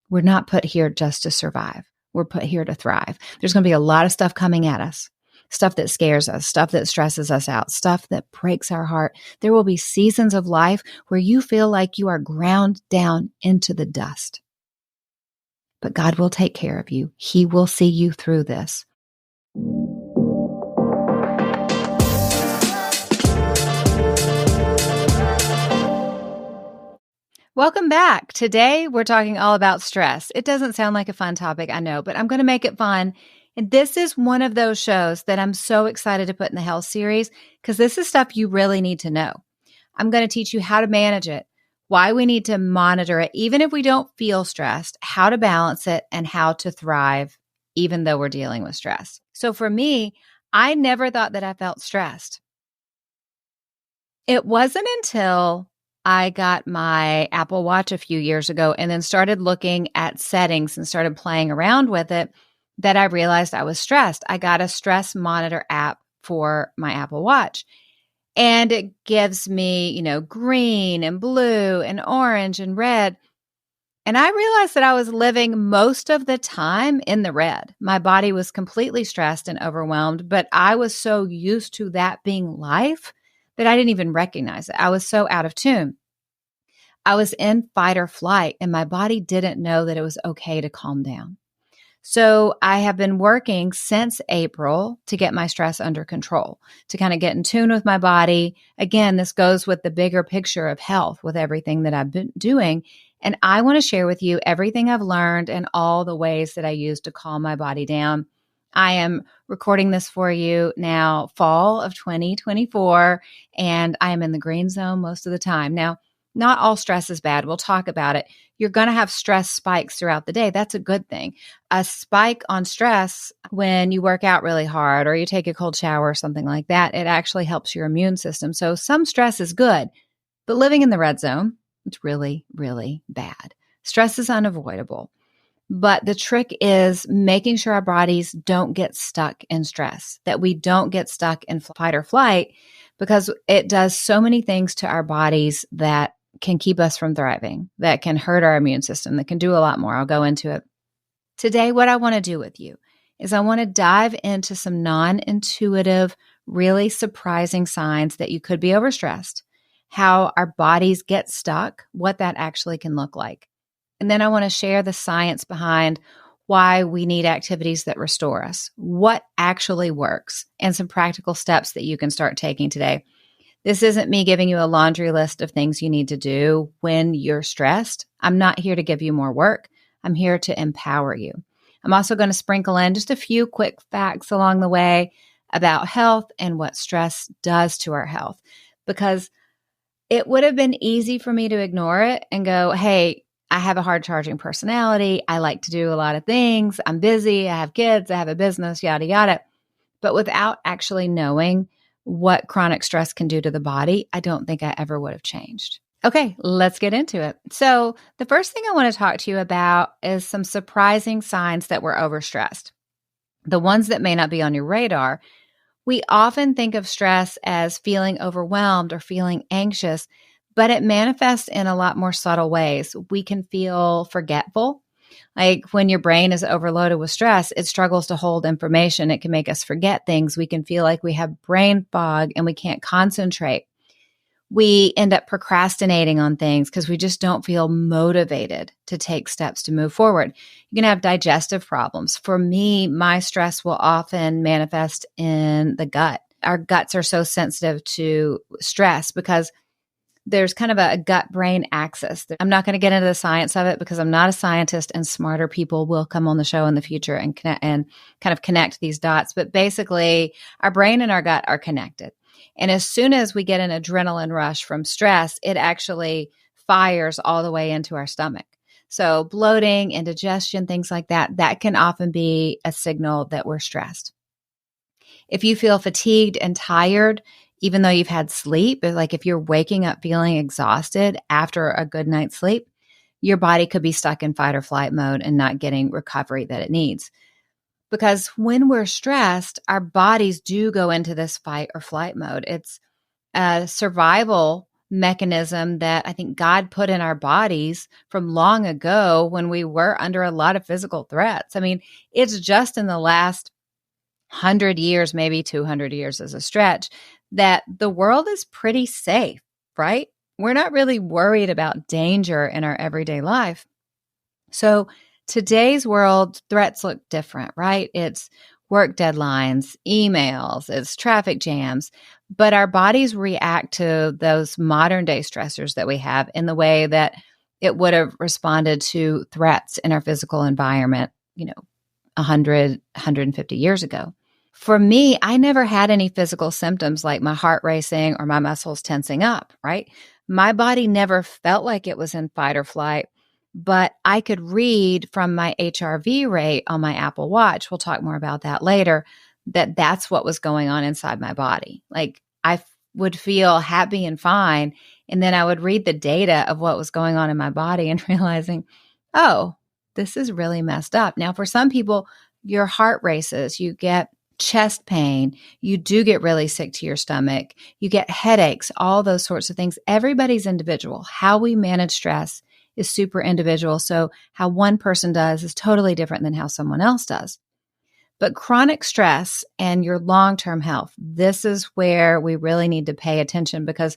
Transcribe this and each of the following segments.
We're not put here just to survive. We're put here to thrive. There's going to be a lot of stuff coming at us, stuff that scares us, stuff that stresses us out, stuff that breaks our heart. There will be seasons of life where you feel like you are ground down into the dust. But God will take care of you. He will see you through this. Welcome back. Today, we're talking all about stress. It doesn't sound like a fun topic, I know, but I'm going to make it fun. And this is one of those shows that I'm so excited to put in the health series because this is stuff you really need to know. I'm going to teach you how to manage it, why we need to monitor it, even if we don't feel stressed, how to balance it, and how to thrive, even though we're dealing with stress. So for me, I never thought that I felt stressed. It wasn't until I got my Apple Watch a few years ago and then started looking at settings and started playing around with it that I realized I was stressed. I got a stress monitor app for my Apple Watch. And it gives me, green and blue and orange and red. And I realized that I was living most of the time in the red. My body was completely stressed and overwhelmed, but I was so used to that being life that I didn't even recognize it. I was so out of tune. I was in fight or flight, and my body didn't know that it was okay to calm down. So I have been working since April to get my stress under control, to kind of get in tune with my body. Again, this goes with the bigger picture of health with everything that I've been doing. And I want to share with you everything I've learned and all the ways that I use to calm my body down. I am recording this for you now, fall of 2024, and I am in the green zone most of the time. Now, not all stress is bad. We'll talk about it. You're going to have stress spikes throughout the day. That's a good thing. A spike on stress when you work out really hard or you take a cold shower or something like that, it actually helps your immune system. So some stress is good, but living in the red zone, it's really, really bad. Stress is unavoidable. But the trick is making sure our bodies don't get stuck in stress, that we don't get stuck in fight or flight, because it does so many things to our bodies that can keep us from thriving, that can hurt our immune system, that can do a lot more. I'll go into it. Today, what I want to do with you is I want to dive into some non-intuitive, really surprising signs that you could be overstressed, how our bodies get stuck, what that actually can look like. And then I want to share the science behind why we need activities that restore us, what actually works, and some practical steps that you can start taking today. This isn't me giving you a laundry list of things you need to do when you're stressed. I'm not here to give you more work. I'm here to empower you. I'm also going to sprinkle in just a few quick facts along the way about health and what stress does to our health, because it would have been easy for me to ignore it and go, hey, I have a hard charging personality. I like to do a lot of things. I'm busy. I have kids. I have a business, yada, yada. But without actually knowing what chronic stress can do to the body, I don't think I ever would have changed. Okay, let's get into it. So the first thing I want to talk to you about is some surprising signs that we're overstressed. The ones that may not be on your radar. We often think of stress as feeling overwhelmed or feeling anxious, but it manifests in a lot more subtle ways. We can feel forgetful. Like when your brain is overloaded with stress, it struggles to hold information. It can make us forget things. We can feel like we have brain fog and we can't concentrate. We end up procrastinating on things because we just don't feel motivated to take steps to move forward. You can have digestive problems. For me, my stress will often manifest in the gut. Our guts are so sensitive to stress because there's kind of a gut-brain axis. I'm not going to get into the science of it because I'm not a scientist, and smarter people will come on the show in the future and kind of connect these dots. But basically, our brain and our gut are connected. And as soon as we get an adrenaline rush from stress, it actually fires all the way into our stomach. So bloating, indigestion, things like that, that can often be a signal that we're stressed. If you feel fatigued and tired, even though you've had sleep, like if you're waking up feeling exhausted after a good night's sleep, your body could be stuck in fight or flight mode and not getting recovery that it needs. Because when we're stressed, our bodies do go into this fight or flight mode. It's a survival mechanism that I think God put in our bodies from long ago when we were under a lot of physical threats. I mean, it's just in the last 100 years, maybe 200 years as a stretch, that the world is pretty safe, right? We're not really worried about danger in our everyday life. So today's world, threats look different, right? It's work deadlines, emails, it's traffic jams, but our bodies react to those modern day stressors that we have in the way that it would have responded to threats in our physical environment, 100, 150 years ago. For me, I never had any physical symptoms like my heart racing or my muscles tensing up, right? My body never felt like it was in fight or flight, but I could read from my HRV rate on my Apple Watch, we'll talk more about that later, that's what was going on inside my body. Like would feel happy and fine, and then I would read the data of what was going on in my body and realizing, oh, this is really messed up. Now, for some people, your heart races, you get chest pain, you do get really sick to your stomach, you get headaches, all those sorts of things. Everybody's individual. How we manage stress is super individual. So how one person does is totally different than how someone else does. But chronic stress and your long-term health, this is where we really need to pay attention, because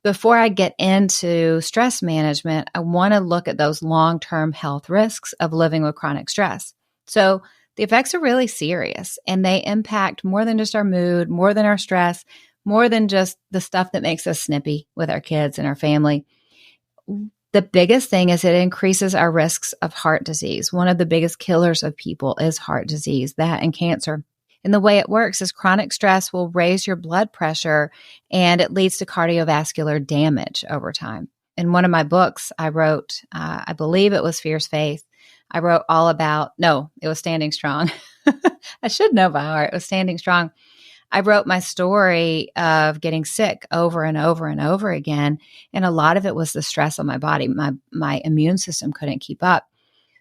before I get into stress management, I want to look at those long-term health risks of living with chronic stress. So the effects are really serious, and they impact more than just our mood, more than our stress, more than just the stuff that makes us snippy with our kids and our family. The biggest thing is it increases our risks of heart disease. One of the biggest killers of people is heart disease, that and cancer. And the way it works is chronic stress will raise your blood pressure, and it leads to cardiovascular damage over time. In one of my books, I wrote, I believe it was Fierce Faith. I wrote all about, no, it was Standing Strong. I should know by heart. It was Standing Strong. I wrote my story of getting sick over and over and over again. And a lot of it was the stress on my body. My immune system couldn't keep up.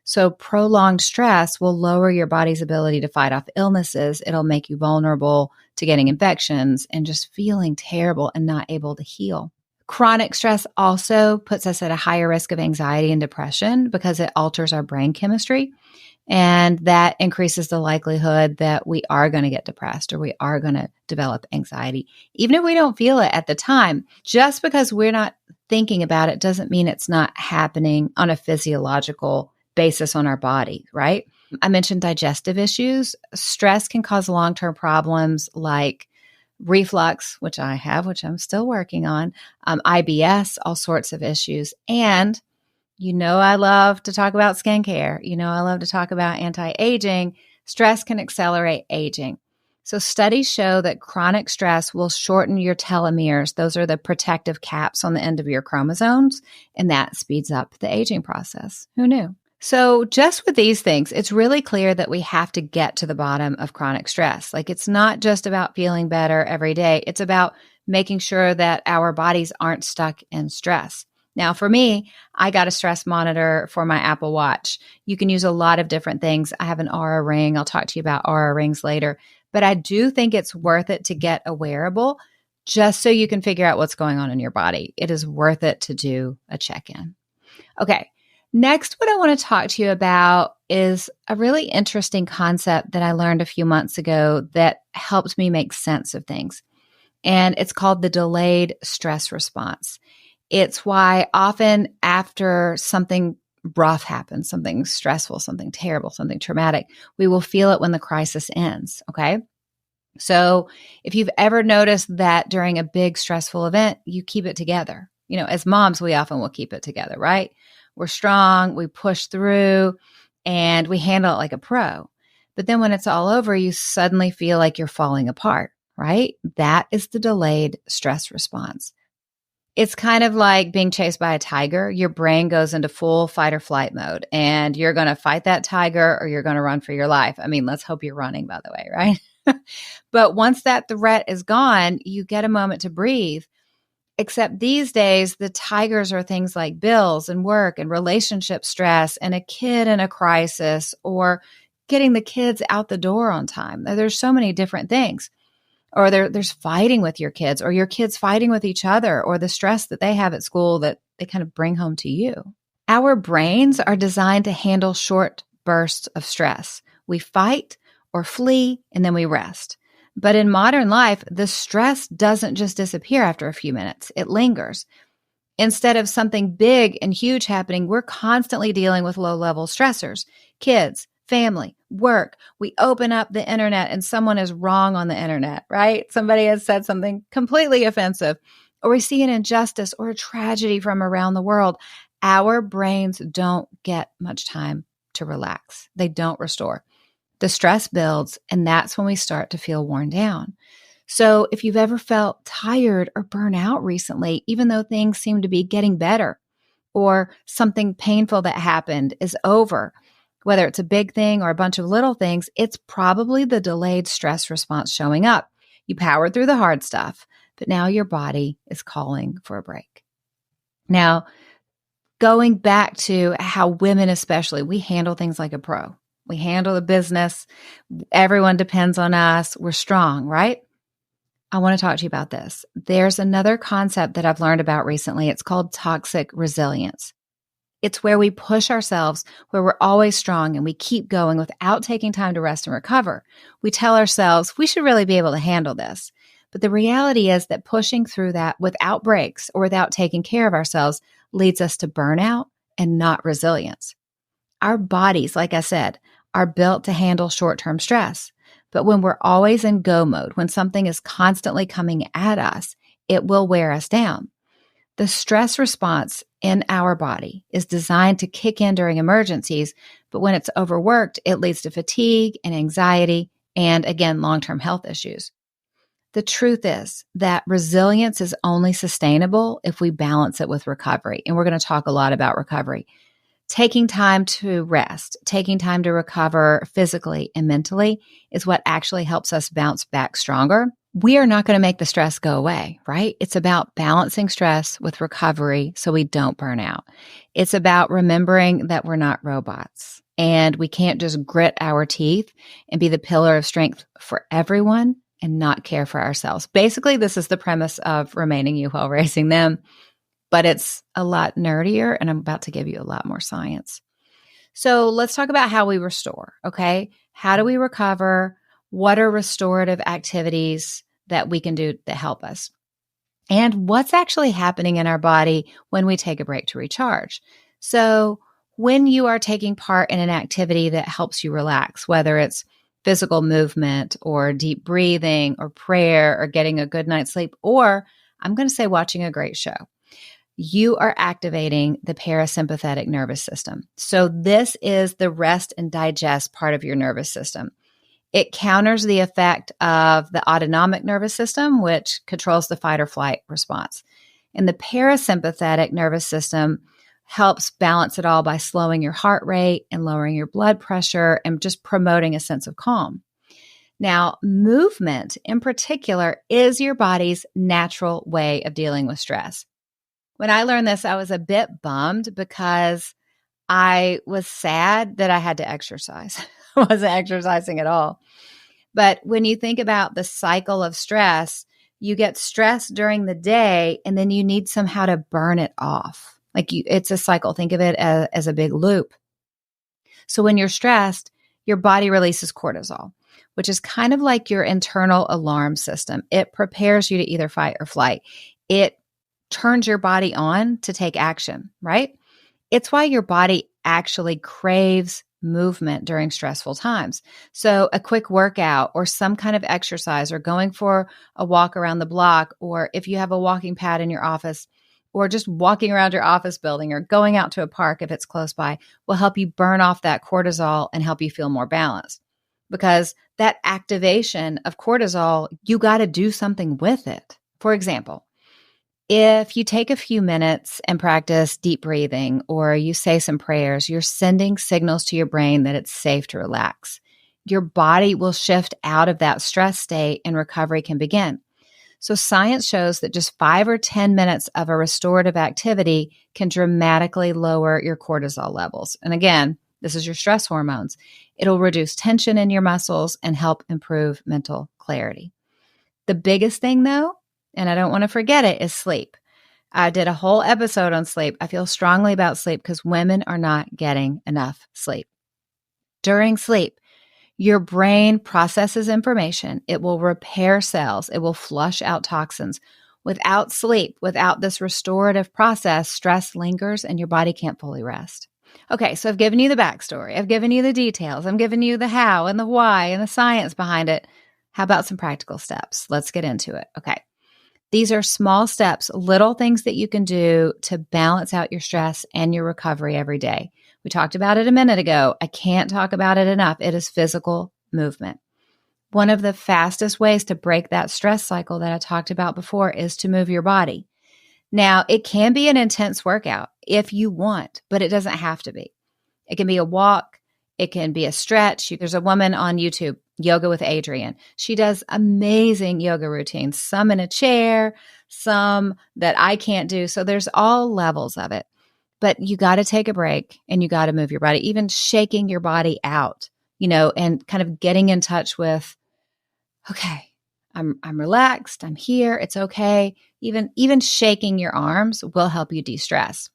So prolonged stress will lower your body's ability to fight off illnesses. It'll make you vulnerable to getting infections and just feeling terrible and not able to heal. Chronic stress also puts us at a higher risk of anxiety and depression because it alters our brain chemistry. And that increases the likelihood that we are going to get depressed or we are going to develop anxiety, even if we don't feel it at the time. Just because we're not thinking about it doesn't mean it's not happening on a physiological basis on our body, right? I mentioned digestive issues. Stress can cause long-term problems like reflux, which I have, which I'm still working on, IBS, all sorts of issues. And I love to talk about skincare. I love to talk about anti-aging. Stress can accelerate aging. So studies show that chronic stress will shorten your telomeres. Those are the protective caps on the end of your chromosomes, and that speeds up the aging process. Who knew? So just with these things, it's really clear that we have to get to the bottom of chronic stress. Like, it's not just about feeling better every day. It's about making sure that our bodies aren't stuck in stress. Now, for me, I got a stress monitor for my Apple Watch. You can use a lot of different things. I have an Aura ring. I'll talk to you about Aura rings later. But I do think it's worth it to get a wearable just so you can figure out what's going on in your body. It is worth it to do a check-in. Okay. Next, what I want to talk to you about is a really interesting concept that I learned a few months ago that helped me make sense of things. And it's called the delayed stress response. It's why often after something rough happens, something stressful, something terrible, something traumatic, we will feel it when the crisis ends, okay? So if you've ever noticed that during a big stressful event, you keep it together. As moms, we often will keep it together, right? We're strong, we push through, and we handle it like a pro. But then when it's all over, you suddenly feel like you're falling apart, right? That is the delayed stress response. It's kind of like being chased by a tiger. Your brain goes into full fight or flight mode, and you're going to fight that tiger or you're going to run for your life. I mean, let's hope you're running, by the way, right? But once that threat is gone, you get a moment to breathe. Except these days, the tigers are things like bills and work and relationship stress and a kid in a crisis or getting the kids out the door on time. There's so many different things. or there's fighting with your kids, or your kids fighting with each other, or the stress that they have at school that they kind of bring home to you. Our brains are designed to handle short bursts of stress. We fight or flee, and then we rest. But in modern life, the stress doesn't just disappear after a few minutes. It lingers. Instead of something big and huge happening, we're constantly dealing with low-level stressors. Kids, family, work. We open up the internet and someone is wrong on the internet, right? Somebody has said something completely offensive, or we see an injustice or a tragedy from around the world. Our brains don't get much time to relax. They don't restore. The stress builds, and that's when we start to feel worn down. So if you've ever felt tired or burnt out recently, even though things seem to be getting better, or something painful that happened is over, whether it's a big thing or a bunch of little things, it's probably the delayed stress response showing up. You powered through the hard stuff, but now your body is calling for a break. Now, going back to how women especially, we handle things like a pro. We handle the business. Everyone depends on us. We're strong, right? I want to talk to you about this. There's another concept that I've learned about recently. It's called toxic resilience. It's where we push ourselves, where we're always strong and we keep going without taking time to rest and recover. We tell ourselves we should really be able to handle this. But the reality is that pushing through that without breaks or without taking care of ourselves leads us to burnout and not resilience. Our bodies, like I said, are built to handle short-term stress. But when we're always in go mode, when something is constantly coming at us, it will wear us down. The stress response in our body is designed to kick in during emergencies, but when it's overworked, it leads to fatigue and anxiety and, again, long-term health issues. The truth is that resilience is only sustainable if we balance it with recovery. And we're going to talk a lot about recovery. Taking time to rest, taking time to recover physically and mentally is what actually helps us bounce back stronger. We are not going to make the stress go away, right? It's about balancing stress with recovery so we don't burn out. It's about remembering that we're not robots and we can't just grit our teeth and be the pillar of strength for everyone and not care for ourselves. Basically, this is the premise of Remaining You While Raising Them. But it's a lot nerdier, and I'm about to give you a lot more science. So let's talk about how we restore, okay? How do we recover? What are restorative activities that we can do that help us? And what's actually happening in our body when we take a break to recharge? So when you are taking part in an activity that helps you relax, whether it's physical movement or deep breathing or prayer or getting a good night's sleep, or I'm going to say watching a great show, you are activating the parasympathetic nervous system. So this is the rest and digest part of your nervous system. It counters the effect of the autonomic nervous system, which controls the fight or flight response. And the parasympathetic nervous system helps balance it all by slowing your heart rate and lowering your blood pressure and just promoting a sense of calm. Now, movement in particular is your body's natural way of dealing with stress. When I learned this, I was a bit bummed because I was sad that I had to exercise. I wasn't exercising at all. But when you think about the cycle of stress, you get stressed during the day and then you need somehow to burn it off. It's a cycle. Think of it as a big loop. So when you're stressed, your body releases cortisol, which is kind of like your internal alarm system. It prepares you to either fight or flight. It turns your body on to take action, right? It's why your body actually craves movement during stressful times. So a quick workout or some kind of exercise or going for a walk around the block, or if you have a walking pad in your office, or just walking around your office building or going out to a park if it's close by, will help you burn off that cortisol and help you feel more balanced. Because that activation of cortisol, you got to do something with it. For example, if you take a few minutes and practice deep breathing or you say some prayers, you're sending signals to your brain that it's safe to relax. Your body will shift out of that stress state and recovery can begin. So science shows that just 5 or 10 minutes of a restorative activity can dramatically lower your cortisol levels. And again, this is your stress hormones. It'll reduce tension in your muscles and help improve mental clarity. The biggest thing though, and I don't want to forget it, is sleep. I did a whole episode on sleep. I feel strongly about sleep because women are not getting enough sleep. During sleep, your brain processes information. It will repair cells. It will flush out toxins. Without sleep, without this restorative process, stress lingers and your body can't fully rest. Okay, so I've given you the backstory. I've given you the details. I'm giving you the how and the why and the science behind it. How about some practical steps? Let's get into it. Okay. These are small steps, little things that you can do to balance out your stress and your recovery every day. We talked about it a minute ago. I can't talk about it enough. It is physical movement. One of the fastest ways to break that stress cycle that I talked about before is to move your body. Now, it can be an intense workout if you want, but it doesn't have to be. It can be a walk. It can be a stretch. There's a woman on YouTube, Yoga with Adrienne. She does amazing yoga routines, some in a chair, some that I can't do. So there's all levels of it. But you got to take a break and you got to move your body, even shaking your body out, and kind of getting in touch with, okay, I'm relaxed. I'm here. It's okay. Even shaking your arms will help you de-stress,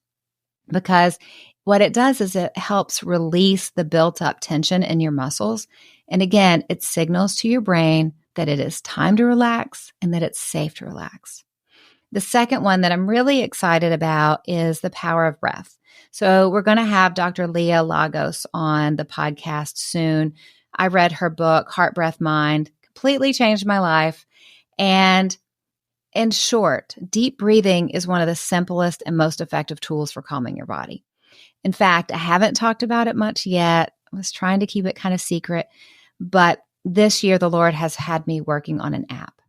because what it does is it helps release the built up tension in your muscles. And again, it signals to your brain that it is time to relax and that it's safe to relax. The second one that I'm really excited about is the power of breath. So we're going to have Dr. Leah Lagos on the podcast soon. I read her book, Heart, Breath, Mind, completely changed my life. And in short, deep breathing is one of the simplest and most effective tools for calming your body. In fact, I haven't talked about it much yet. I was trying to keep it kind of secret, but this year the Lord has had me working on an app.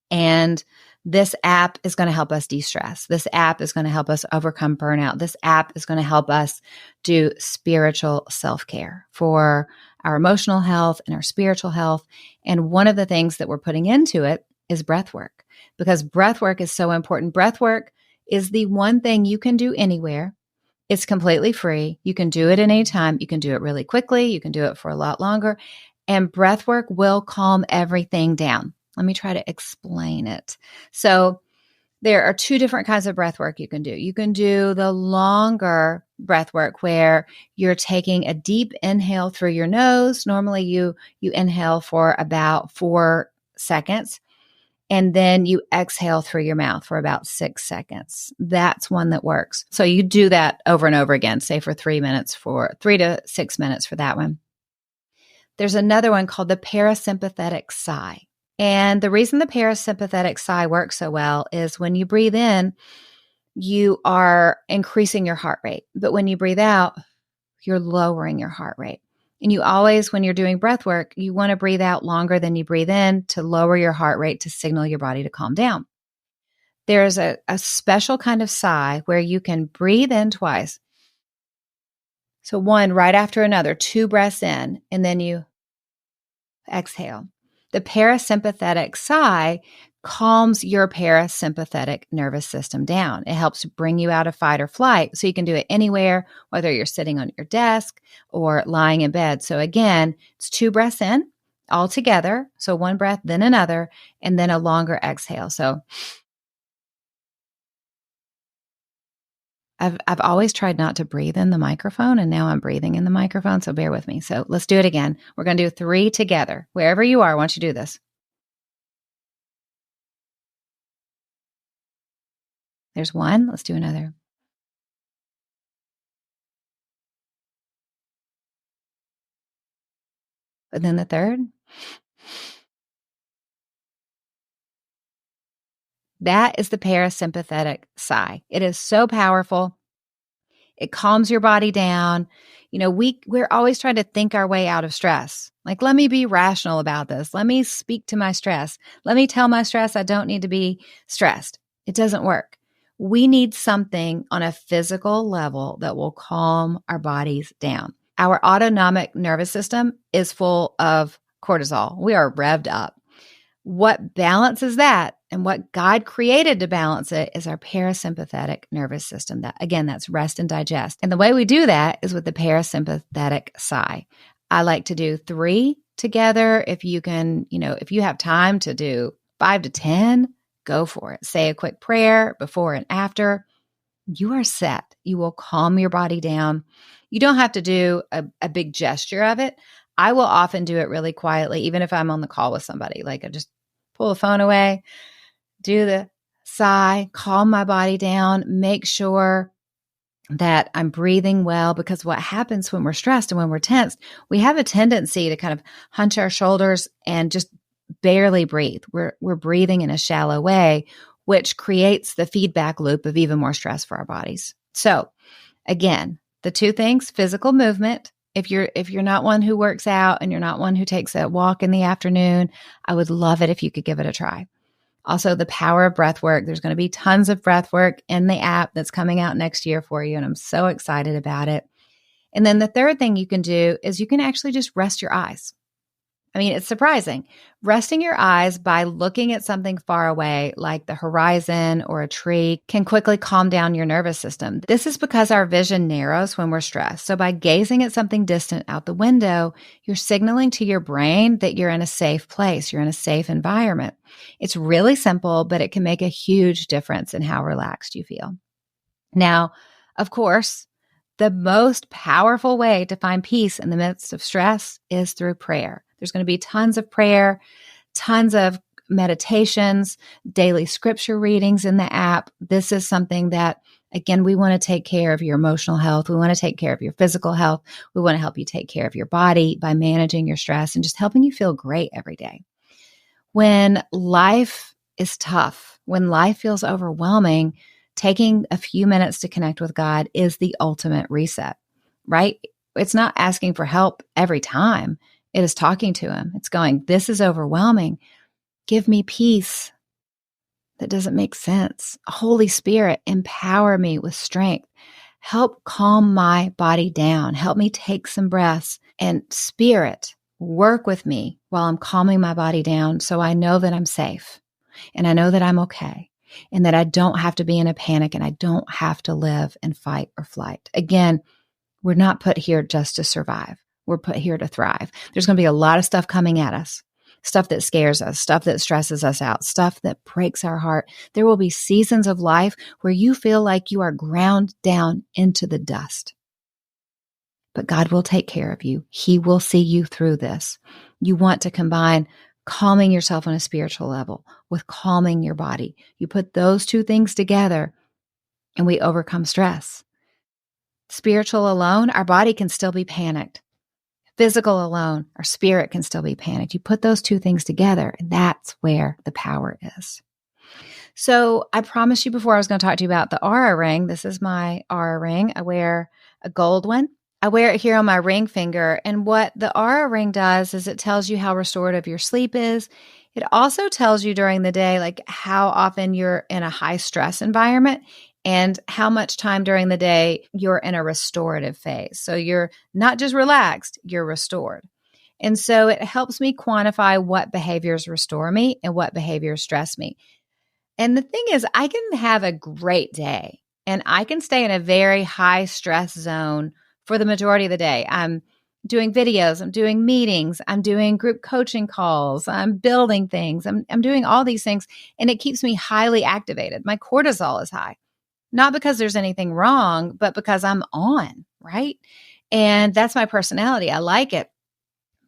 And this app is going to help us de-stress. This app is going to help us overcome burnout. This app is going to help us do spiritual self-care for our emotional health and our spiritual health. And one of the things that we're putting into it is breath work, because breath work is so important. Breath work is the one thing you can do anywhere. It's completely free. You can do it at any time. You can do it really quickly. You can do it for a lot longer. And breath work will calm everything down. Let me try to explain it. So there are two different kinds of breath work you can do. You can do the longer breath work where you're taking a deep inhale through your nose. Normally you inhale for about 4 seconds, and then you exhale through your mouth for about 6 seconds. That's one that works. So you do that over and over again, say for 3 to 6 minutes for that one. There's another one called the parasympathetic sigh. And the reason the parasympathetic sigh works so well is when you breathe in, you are increasing your heart rate. But when you breathe out, you're lowering your heart rate. And you always, when you're doing breath work, you want to breathe out longer than you breathe in to lower your heart rate to signal your body to calm down. There's a special kind of sigh where you can breathe in twice. So one right after another, 2 breaths in, and then you exhale. The parasympathetic sigh calms your parasympathetic nervous system down. It helps bring you out of fight or flight. So you can do it anywhere, whether you're sitting on your desk or lying in bed. So again, it's 2 breaths in all together. So 1 breath, then another, and then a longer exhale. So I've always tried not to breathe in the microphone, and now I'm breathing in the microphone, so bear with me. So let's do it again. We're going to do 3 together. Wherever you are, I want you to do this. There's 1. Let's do another. And then the 3rd. That is the parasympathetic sigh. It is so powerful. It calms your body down. We're always trying to think our way out of stress. Like, let me be rational about this. Let me speak to my stress. Let me tell my stress I don't need to be stressed. It doesn't work. We need something on a physical level that will calm our bodies down. Our autonomic nervous system is full of cortisol. We are revved up. What balances that and what God created to balance it is our parasympathetic nervous system. That's rest and digest. And the way we do that is with the parasympathetic sigh. I like to do 3 together. If you can, if you have time to do 5 to 10, go for it. Say a quick prayer before and after. You are set. You will calm your body down. You don't have to do a big gesture of it. I will often do it really quietly, even if I'm on the call with somebody. Like I just pull the phone away, do the sigh, calm my body down, make sure that I'm breathing well, because what happens when we're stressed and when we're tensed, we have a tendency to kind of hunch our shoulders and just barely breathe. We're breathing in a shallow way, which creates the feedback loop of even more stress for our bodies. So again, the two things: physical movement. If you're not one who works out and you're not one who takes a walk in the afternoon, I would love it if you could give it a try. Also, the power of breath work. There's going to be tons of breath work in the app that's coming out next year for you, and I'm so excited about it. And then the third thing you can do is you can actually just rest your eyes. I mean, it's surprising. Resting your eyes by looking at something far away, like the horizon or a tree, can quickly calm down your nervous system. This is because our vision narrows when we're stressed. So by gazing at something distant out the window, you're signaling to your brain that you're in a safe place, you're in a safe environment. It's really simple, but it can make a huge difference in how relaxed you feel. Now, of course, the most powerful way to find peace in the midst of stress is through prayer. There's going to be tons of prayer, tons of meditations, daily scripture readings in the app. This is something that, again, we want to take care of your emotional health. We want to take care of your physical health. We want to help you take care of your body by managing your stress and just helping you feel great every day. When life is tough, when life feels overwhelming, taking a few minutes to connect with God is the ultimate reset, right? It's not asking for help every time. It is talking to him. It's going, this is overwhelming. Give me peace that doesn't make sense. Holy Spirit, empower me with strength. Help calm my body down. Help me take some breaths. And Spirit, work with me while I'm calming my body down so I know that I'm safe and I know that I'm okay and that I don't have to be in a panic and I don't have to live in fight or flight. Again, we're not put here just to survive. We're put here to thrive. There's going to be a lot of stuff coming at us, stuff that scares us, stuff that stresses us out, stuff that breaks our heart. There will be seasons of life where you feel like you are ground down into the dust. But God will take care of you. He will see you through this. You want to combine calming yourself on a spiritual level with calming your body. You put those two things together and we overcome stress. Spiritual alone, our body can still be panicked. Physical alone, our spirit can still be panicked. You put those two things together, and that's where the power is. So I promised you before I was going to talk to you about the Aura ring. This is my Aura ring. I wear a gold one. I wear it here on my ring finger. And what the Aura ring does is it tells you how restorative your sleep is. It also tells you during the day, like how often you're in a high stress environment and how much time during the day you're in a restorative phase. So you're not just relaxed, you're restored. And so it helps me quantify what behaviors restore me and what behaviors stress me. And the thing is, I can have a great day and I can stay in a very high stress zone for the majority of the day. I'm doing videos, I'm doing meetings, I'm doing group coaching calls, I'm building things, I'm doing all these things, and it keeps me highly activated. My cortisol is high. Not because there's anything wrong, but because I'm on, right? And that's my personality. I like it,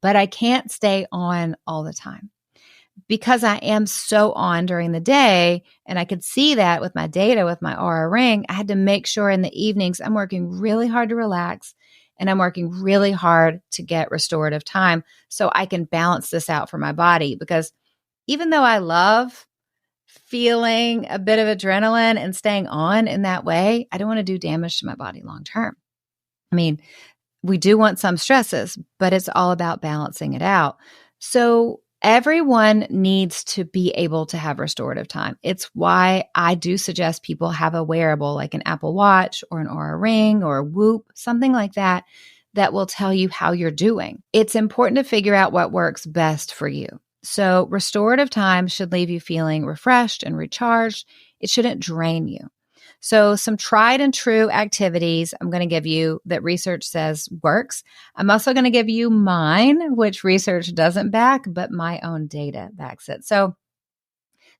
but I can't stay on all the time because I am so on during the day. And I could see that with my data, with my Aura ring. I had to make sure in the evenings I'm working really hard to relax and I'm working really hard to get restorative time so I can balance this out for my body. Because even though I love feeling a bit of adrenaline and staying on in that way, I don't want to do damage to my body long term. I mean, we do want some stresses, but it's all about balancing it out. So everyone needs to be able to have restorative time. It's why I do suggest people have a wearable like an Apple Watch or an Aura Ring or a Whoop, something like that, that will tell you how you're doing. It's important to figure out what works best for you. So restorative time should leave you feeling refreshed and recharged. It shouldn't drain you. So some tried and true activities I'm going to give you that research says works. I'm also going to give you mine, which research doesn't back, but my own data backs it. So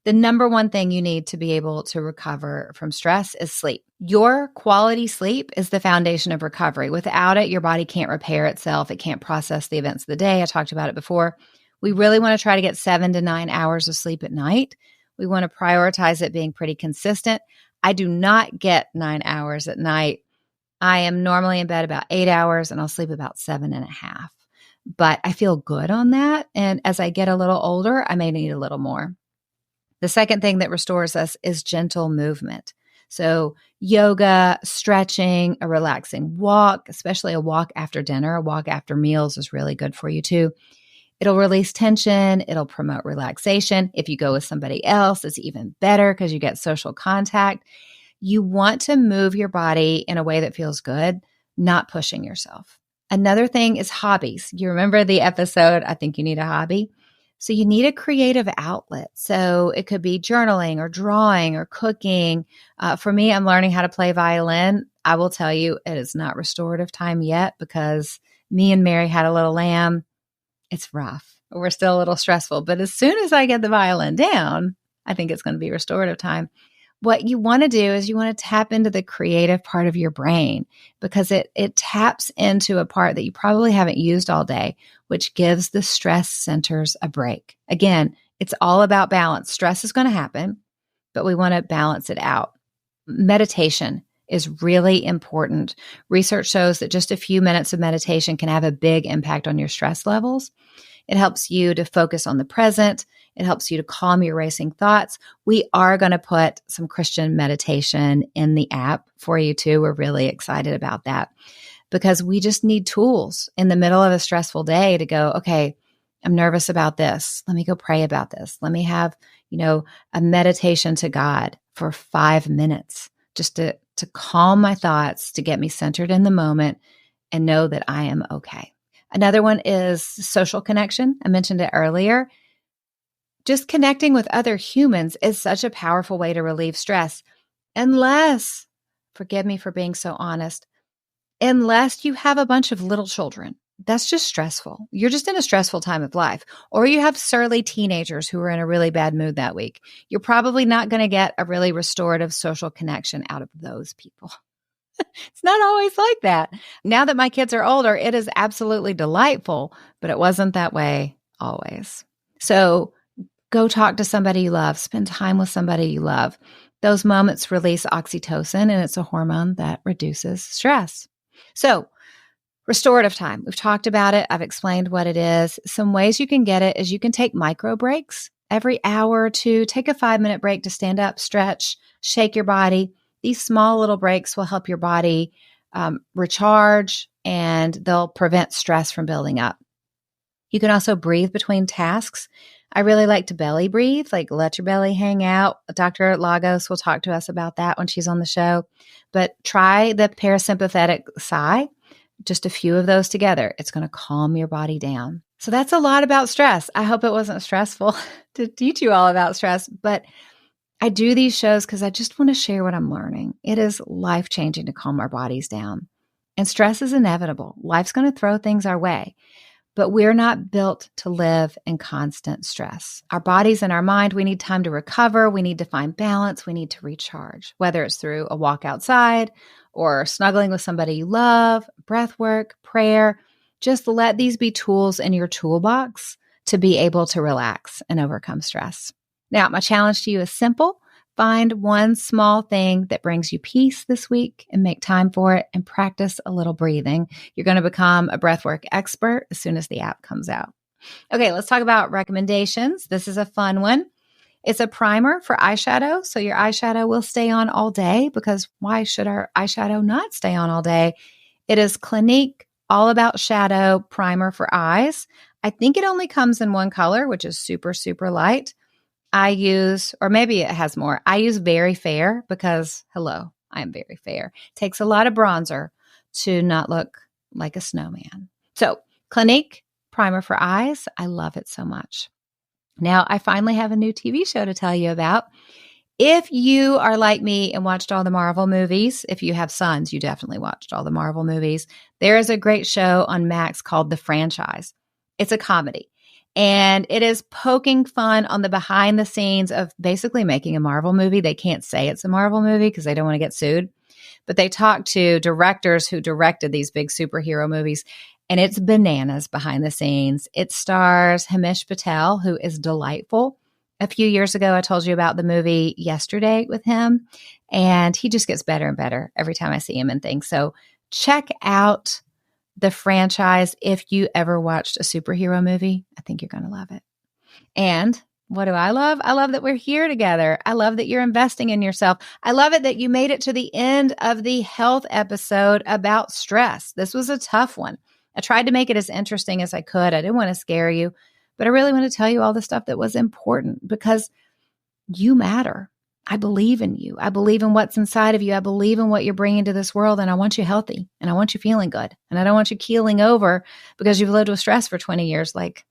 The number one thing you need to be able to recover from stress is sleep. Your quality sleep is the foundation of recovery. Without it, your body can't repair itself. It can't process the events of the day. I talked about it before. We really want to try to get 7 to 9 hours of sleep at night. We want to prioritize it being pretty consistent. I do not get 9 hours at night. I am normally in bed about 8 hours and I'll sleep about 7.5. But I feel good on that. And as I get a little older, I may need a little more. The second thing that restores us is gentle movement. So yoga, stretching, a relaxing walk, especially a walk after dinner, a walk after meals is really good for you too. It'll release tension. It'll promote relaxation. If you go with somebody else, it's even better because you get social contact. You want to move your body in a way that feels good, not pushing yourself. Another thing is hobbies. You remember the episode, I Think You Need a Hobby? So you need a creative outlet. So it could be journaling or drawing or cooking. For me, I'm learning how to play violin. I will tell you, it is not restorative time yet because me and Mary had a little lamb. It's rough. We're still a little stressful. But as soon as I get the violin down, I think it's going to be restorative time. What you want to do is you want to tap into the creative part of your brain because it taps into a part that you probably haven't used all day, which gives the stress centers a break. Again, it's all about balance. Stress is going to happen, but we want to balance it out. Meditation is really important. Research shows that just a few minutes of meditation can have a big impact on your stress levels. It helps you to focus on the present. It helps you to calm your racing thoughts. We are going to put some Christian meditation in the app for you too. We're really excited about that because we just need tools in the middle of a stressful day to go, okay, I'm nervous about this. Let me go pray about this. Let me have, a meditation to God for 5 minutes just to calm my thoughts, to get me centered in the moment and know that I am okay. Another one is social connection. I mentioned it earlier. Just connecting with other humans is such a powerful way to relieve stress. Unless, forgive me for being so honest, unless you have a bunch of little children. That's just stressful. You're just in a stressful time of life. Or you have surly teenagers who are in a really bad mood that week. You're probably not going to get a really restorative social connection out of those people. It's not always like that. Now that my kids are older, it is absolutely delightful, but it wasn't that way always. So go talk to somebody you love. Spend time with somebody you love. Those moments release oxytocin, and it's a hormone that reduces stress. So restorative time. We've talked about it. I've explained what it is. Some ways you can get it is you can take micro breaks every hour or two. Take a 5-minute break to stand up, stretch, shake your body. These small little breaks will help your body recharge, and they'll prevent stress from building up. You can also breathe between tasks. I really like to belly breathe, like let your belly hang out. Dr. Lagos will talk to us about that when she's on the show. But try the parasympathetic sigh, just a few of those together. It's going to calm your body down. So that's a lot about stress. I hope it wasn't stressful to teach you all about stress, but I do these shows because I just want to share what I'm learning. It is life-changing to calm our bodies down. And stress is inevitable. Life's going to throw things our way. But we're not built to live in constant stress. Our bodies and our mind, we need time to recover. We need to find balance. We need to recharge, whether it's through a walk outside or snuggling with somebody you love, breath work, prayer. Just let these be tools in your toolbox to be able to relax and overcome stress. Now, my challenge to you is simple. Find one small thing that brings you peace this week and make time for it and practice a little breathing. You're going to become a breathwork expert as soon as the app comes out. Okay, let's talk about recommendations. This is a fun one. It's a primer for eyeshadow, so your eyeshadow will stay on all day because why should our eyeshadow not stay on all day? It is Clinique All About Shadow Primer for Eyes. I think it only comes in one color, which is super, super light. I use, or maybe it has more, I use Very Fair because, hello, I am very fair. It takes a lot of bronzer to not look like a snowman. So, Clinique Primer for Eyes, I love it so much. Now, I finally have a new TV show to tell you about. If you are like me and watched all the Marvel movies, if you have sons, you definitely watched all the Marvel movies. There is a great show on Max called The Franchise. It's a comedy. And it is poking fun on the behind the scenes of basically making a Marvel movie. They can't say it's a Marvel movie because they don't want to get sued. But they talk to directors who directed these big superhero movies, and it's bananas behind the scenes. It stars Himesh Patel, who is delightful. A few years ago, I told you about the movie Yesterday with him, and he just gets better and better every time I see him in things. So check out the franchise if you ever watched a superhero movie. I think you're going to love it. And what do I love? I love that we're here together. I love that you're investing in yourself. I love it that you made it to the end of the health episode about stress. This was a tough one. I tried to make it as interesting as I could. I didn't want to scare you, but I really want to tell you all the stuff that was important because you matter. I believe in you. I believe in what's inside of you. I believe in what you're bringing to this world, and I want you healthy, and I want you feeling good, and I don't want you keeling over because you've lived with stress for 20 years like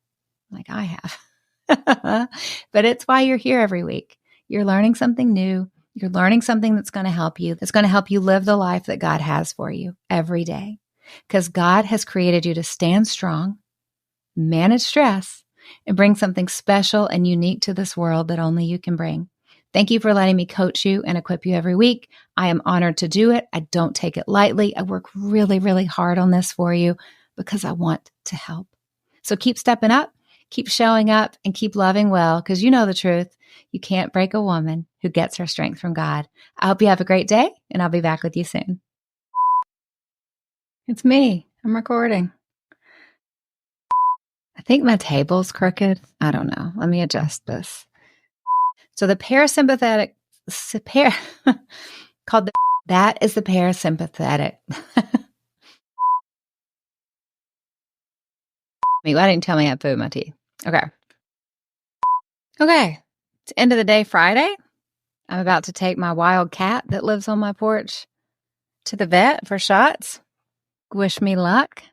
I have. But it's why you're here every week. You're learning something new. You're learning something that's going to help you, that's going to help you live the life that God has for you every day. Because God has created you to stand strong, manage stress, and bring something special and unique to this world that only you can bring. Thank you for letting me coach you and equip you every week. I am honored to do it. I don't take it lightly. I work really, really hard on this for you because I want to help. So keep stepping up. Keep showing up and keep loving well because you know the truth. You can't break a woman who gets her strength from God. I hope you have a great day, and I'll be back with you soon. It's me. I'm recording. I think my table's crooked. I don't know. Let me adjust this. So the parasympathetic called that is the parasympathetic. Why didn't you tell me I had food in my teeth? Okay. It's end of the day Friday. I'm about to take my wild cat that lives on my porch to the vet for shots. Wish me luck.